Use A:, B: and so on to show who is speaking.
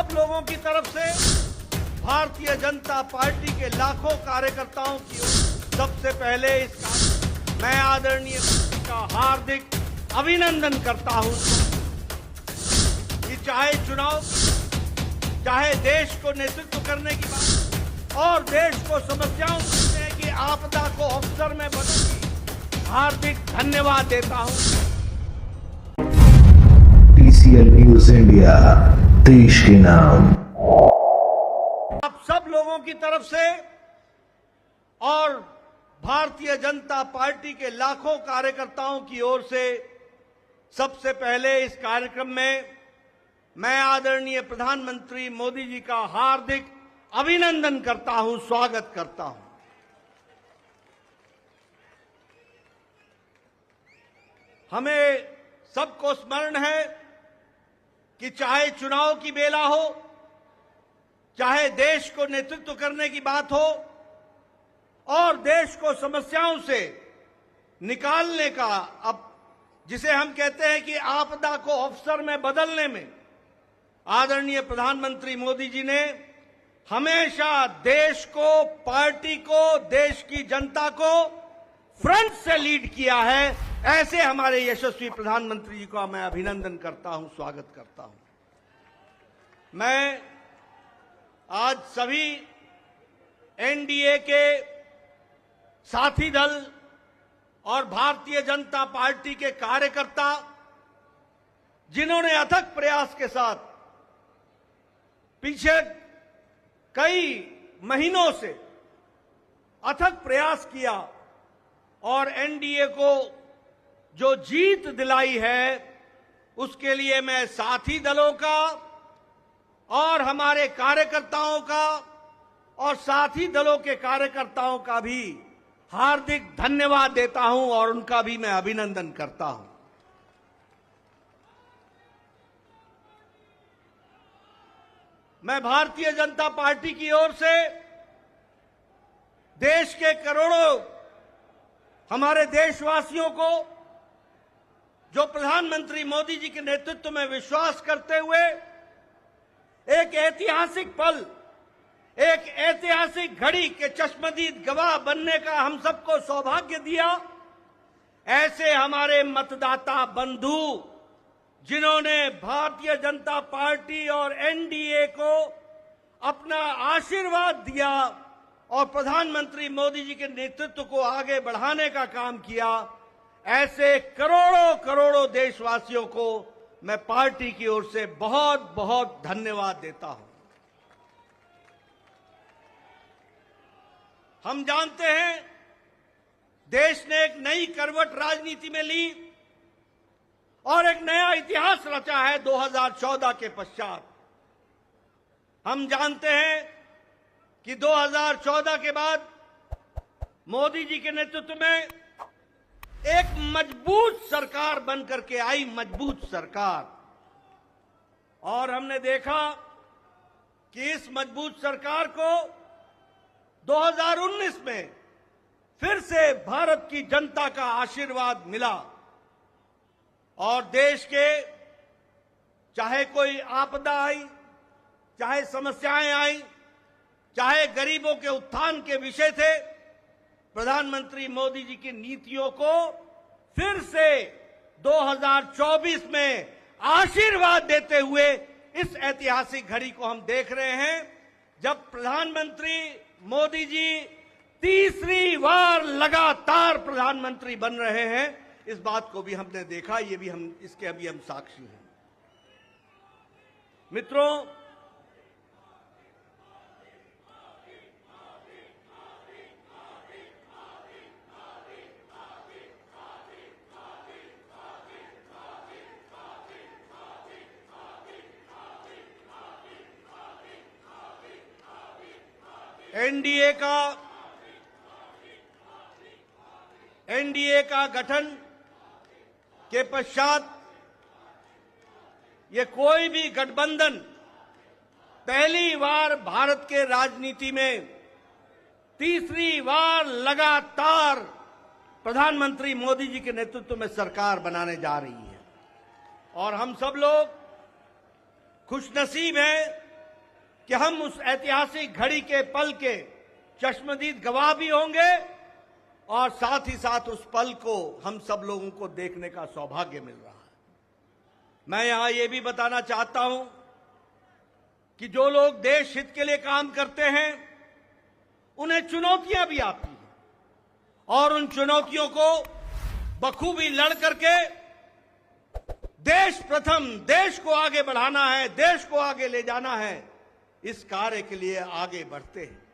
A: सब लोगों की तरफ से भारतीय जनता पार्टी के लाखों कार्यकर्ताओं की ओर सबसे पहले मैं आदरणीय का हार्दिक अभिनंदन करता हूं कि चाहे चुनाव, चाहे देश को नेतृत्व करने की बात और देश को समस्याओं की आपदा को अवसर में बदलने हार्दिक धन्यवाद देता हूं।
B: TCL न्यूज़ इंडिया, देश के नाम।
A: आप सब लोगों की तरफ से और भारतीय जनता पार्टी के लाखों कार्यकर्ताओं की ओर से सबसे पहले इस कार्यक्रम में मैं आदरणीय प्रधानमंत्री मोदी जी का हार्दिक अभिनंदन करता हूं, स्वागत करता हूं। हमें सबको स्मरण है कि चाहे चुनाव की बेला हो, चाहे देश को नेतृत्व करने की बात हो और देश को समस्याओं से निकालने का, अब जिसे हम कहते हैं कि आपदा को अवसर में बदलने में आदरणीय प्रधानमंत्री मोदी जी ने हमेशा देश को, पार्टी को, देश की जनता को फ्रंट से लीड किया है। ऐसे हमारे यशस्वी प्रधानमंत्री जी का मैं अभिनंदन करता हूं, स्वागत करता हूं। मैं आज सभी एनडीए के साथी दल और भारतीय जनता पार्टी के कार्यकर्ता, जिन्होंने अथक प्रयास के साथ पीछे कई महीनों से अथक प्रयास किया और एनडीए को जो जीत दिलाई है, उसके लिए मैं साथी दलों का और हमारे कार्यकर्ताओं का और साथी दलों के कार्यकर्ताओं का भी हार्दिक धन्यवाद देता हूं और उनका भी मैं अभिनंदन करता हूं। मैं भारतीय जनता पार्टी की ओर से देश के करोड़ों हमारे देशवासियों को, जो प्रधानमंत्री मोदी जी के नेतृत्व में विश्वास करते हुए एक ऐतिहासिक पल, एक ऐतिहासिक घड़ी के चश्मदीद गवाह बनने का हम सबको सौभाग्य दिया, ऐसे हमारे मतदाता बंधु, जिन्होंने भारतीय जनता पार्टी और एनडीए को अपना आशीर्वाद दिया और प्रधानमंत्री मोदी जी के नेतृत्व को आगे बढ़ाने का काम किया, ऐसे करोड़ों करोड़ों देशवासियों को मैं पार्टी की ओर से बहुत बहुत धन्यवाद देता हूं। हम जानते हैं देश ने एक नई करवट राजनीति में ली और एक नया इतिहास रचा है 2014 के पश्चात। हम जानते हैं कि 2014 के बाद मोदी जी के नेतृत्व में एक मजबूत सरकार बनकर के आई, मजबूत सरकार, और हमने देखा कि इस मजबूत सरकार को 2019 में फिर से भारत की जनता का आशीर्वाद मिला और देश के चाहे कोई आपदा आई, चाहे समस्याएं आई, चाहे गरीबों के उत्थान के विषय थे, प्रधानमंत्री मोदी जी की नीतियों को फिर से 2024 में आशीर्वाद देते हुए इस ऐतिहासिक घड़ी को हम देख रहे हैं, जब प्रधानमंत्री मोदी जी तीसरी बार लगातार प्रधानमंत्री बन रहे हैं। इस बात को भी हमने देखा, ये भी हम इसके अभी हम साक्षी हैं। मित्रों, एनडीए का गठन के पश्चात ये कोई भी गठबंधन पहली बार भारत के राजनीति में तीसरी बार लगातार प्रधानमंत्री मोदी जी के नेतृत्व में सरकार बनाने जा रही है। और हम सब लोग खुशनसीब हैं कि हम उस ऐतिहासिक घड़ी के पल के चश्मदीद गवाह भी होंगे और साथ ही साथ उस पल को हम सब लोगों को देखने का सौभाग्य मिल रहा है। मैं यहां यह भी बताना चाहता हूं कि जो लोग देश हित के लिए काम करते हैं उन्हें चुनौतियां भी आती हैं और उन चुनौतियों को बखूबी लड़ करके देश प्रथम, देश को आगे बढ़ाना है, देश को आगे ले जाना है, इस कार्य के लिए आगे बढ़ते हैं।